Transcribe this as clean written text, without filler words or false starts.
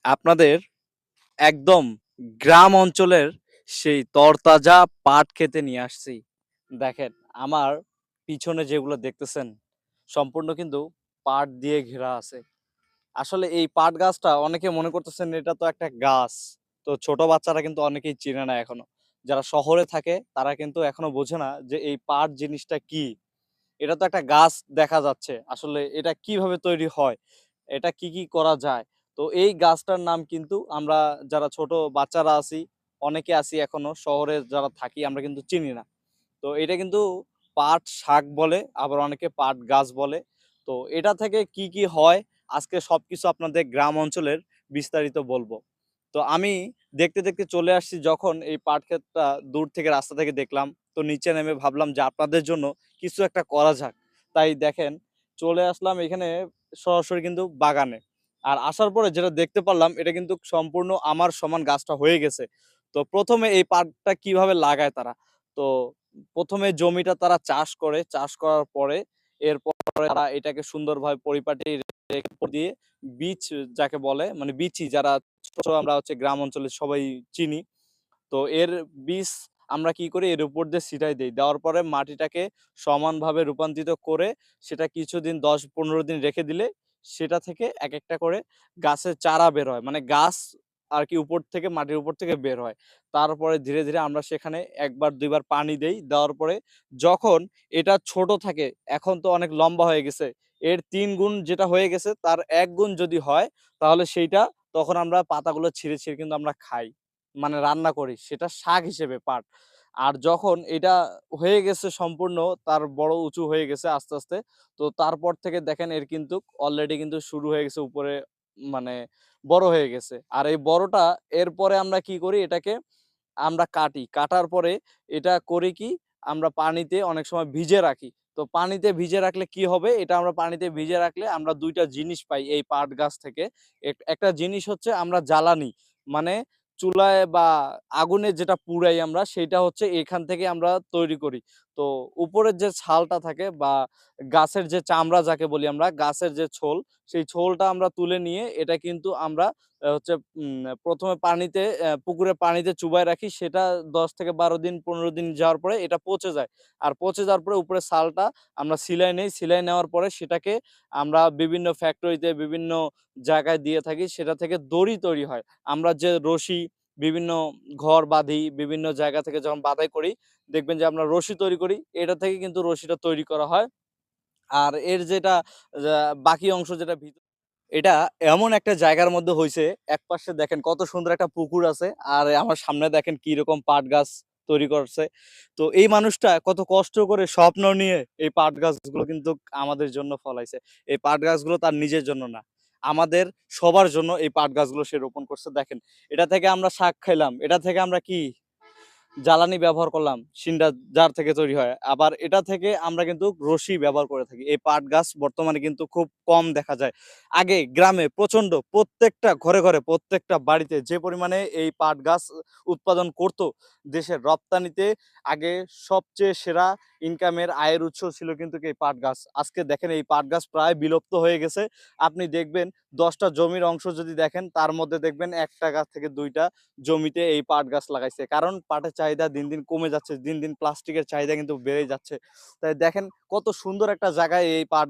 আপনাদের একদম গ্রাম অঞ্চলের সেই তরতাজা পাট খেতে নিয়ে আসছি। দেখেন, আমার পিছনে যেগুলো দেখতেছেন সম্পূর্ণ কিন্তু পাট দিয়ে ঘেরা আছে। আসলে এই পাট গাছটা অনেকে মনে করতেছেন এটা তো একটা গাছ। তো ছোট বাচ্চারা কিন্তু অনেকেই চিনে না এখনো। যারা শহরে থাকে তারা কিন্তু এখনো বোঝে না যে এই পাট জিনিসটা কি? এটা তো একটা গাছ দেখা যাচ্ছে। আসলে এটা কিভাবে তৈরি হয়? এটা কি করা যায়? তো এই গাছটার নাম কিন্তু আমরা যারা ছোট বাচ্চারা আছি, অনেকে আছি এখনো শহরে যারা থাকি আমরা কিন্তু চিনি না। তো এটা কিন্তু পাট শাক বলে, আবার অনেকে পাট গাছ বলে। তো এটা থেকে কি হয় আজকে সবকিছু আপনাদের গ্রাম অঞ্চলের বিস্তারিত বলবো। তো আমি দেখতে চলে আসছি যখন এই পাট ক্ষেতটা দূর থেকে রাস্তা থেকে দেখলাম। তো নিচে নেমে ভাবলাম যে আপনাদের জন্য কিছু একটা করা যাক। তাই দেখেন চলে আসলাম এখানে সরাসরি কিন্তু বাগানে। আর আসার পরে যেটা দেখতে পারলাম এটা কিন্তু সম্পূর্ণ আমার সমান গাছটা হয়ে গেছে। তো ১ম এ এই পাটটা কিভাবে লাগায় তারা? তো ১ম এ জমিটা তারা চাষ করে। চাষ করার পরে এরপরে তারা এটাকে সুন্দরভাবে পরিপাটি রেখে দিয়ে বীজ যাকে বলে মানে বিচি যারা ছোট আমরা হচ্ছে গ্রাম অঞ্চলে সবাই চিনি। তো এর বীজ আমরা কি করি এর উপর দিয়ে ছিটাই দেই। দেওয়ার পরে মাটিটাকে সমানভাবে রূপান্তরিত করে সেটা কিছুদিন ১০-১৫ দিন রেখে দিলে সেটা থেকে একেকটা করে গাছের চারা বের হয়। মানে গাছ আরকি উপর থেকে মাটির উপর থেকে বের হয়। তারপরে ধীরে আমরা সেখানে ১ বার ২ বার পানি দেই। দেওয়ার পরে যখন এটা ছোট থাকে, এখন তো অনেক লম্বা হয়ে গেছে। এর ৩ গুণ যেটা হয়ে গেছে তার ১ গুণ যদি হয় তাহলে সেইটা তখন আমরা পাতাগুলো ছিঁড়ে কিন্তু আমরা খাই। মানে রান্না করি সেটা শাক হিসেবে পাট। আর যখন এটা হয়ে গেছে সম্পূর্ণ তার বড় উঁচু হয়ে গেছে আস্তে তো তারপর থেকে দেখেন এর কিন্তু অলরেডি কিন্তু শুরু হয়ে গেছে উপরে মানে বড় হয়ে গেছে। আর এই বড়টা এরপরে আমরা কি করি এটাকে আমরা কাটি। কাটার পরে এটা করি কি আমরা পানিতে অনেক সময় ভিজে রাখি। তো পানিতে ভিজে রাখলে কি হবে? এটা আমরা পানিতে ভিজে রাখলে আমরা ২ টা জিনিস পাই এই পাট গাছ থেকে। একটা জিনিস হচ্ছে আমরা জ্বালানি। মানে চুলায় বা আগুনে যেটা পুড়াই আমরা সেইটা হচ্ছে এখান থেকে আমরা তৈরি করি। তো উপরের যে ছালটা থাকে বা গাছের যে চামড়া যাকে বলি আমরা, গাছের যে ছোল, সেই ছোলটা আমরা তুলে নিয়ে এটা কিন্তু আমরা হচ্ছে ১ম এ পানিতে পুকুরে পানিতে চুবায় রাখি। সেটা ১০ থেকে ১২ দিন ১৫ দিন যাওয়ার পরে এটা পচে যায়। আর পচে যাওয়ার পরে উপরের ছালটা আমরা ছিলায় নেই। ছিলায় নেওয়ার পরে সেটাকে আমরা বিভিন্ন ফ্যাক্টরিতে বিভিন্ন জায়গায় দিয়ে থাকি। সেটা থেকে দড়ি তৈরি হয়। আমরা যে রশি বিভিন্ন ঘর বাঁধি, বিভিন্ন জায়গা থেকে যখন বাঁধাই করি, দেখবেন যে আমরা রশি তৈরি করি। এটা থেকে কিন্তু রশিটা তৈরি করা হয়। আর এর যেটা যা বাকি অংশ যেটা এটা এমন একটা জায়গার মধ্যে হইছে, একপাশে দেখেন কত সুন্দর একটা পুকুর আছে। আর আমার সামনে দেখেন কিরকম পাট গাছ তৈরি করছে। তো এই মানুষটা কত কষ্ট করে স্বপ্ন নিয়ে এই পাট গাছগুলো কিন্তু আমাদের জন্য ফলাইছে। এই পাট গাছগুলো তার নিজের জন্য না। আমাদের সবার জন্য এই পাট গাছগুলো সে রোপণ করছে দেখেন। এটা থেকে আমরা শাক খাইলাম। এটা থেকে আমরা কি জ্বালানি ব্যবহার করলাম, সিন্ডা যার থেকে তৈরি হয়। আবার এটা থেকে আমরা কিন্তু রশি ব্যবহার করে থাকি। এই পাট গাছ বর্তমানে কিন্তু খুব কম দেখা যায়। আগে গ্রামে প্রচণ্ড প্রত্যেকটা ঘরে প্রত্যেকটা বাড়িতে যে পরিমাণে এই পাট গাছ উৎপাদন করত, দেশের রপ্তানিতে আগে সবচেয়ে সেরা ইনকামের আয়ের উৎস ছিল কিন্তু এই পাট গাছ। আজকে দেখেন এই পাট গাছ প্রায় বিলুপ্ত হয়ে গেছে। আপনি দেখবেন ১০ টা জমির অংশ যদি দেখেন তার মধ্যে দেখবেন ১ টা গাছ থেকে ২ টা জমিতে এই পাট গাছ লাগাইছে। কারণ পাটের চাহিদা দিন কমে যাচ্ছে। দিন প্লাস্টিকের চাহিদা কিন্তু বেড়ে যাচ্ছে। তাই দেখেন কত সুন্দর একটা জায়গায় এই পাট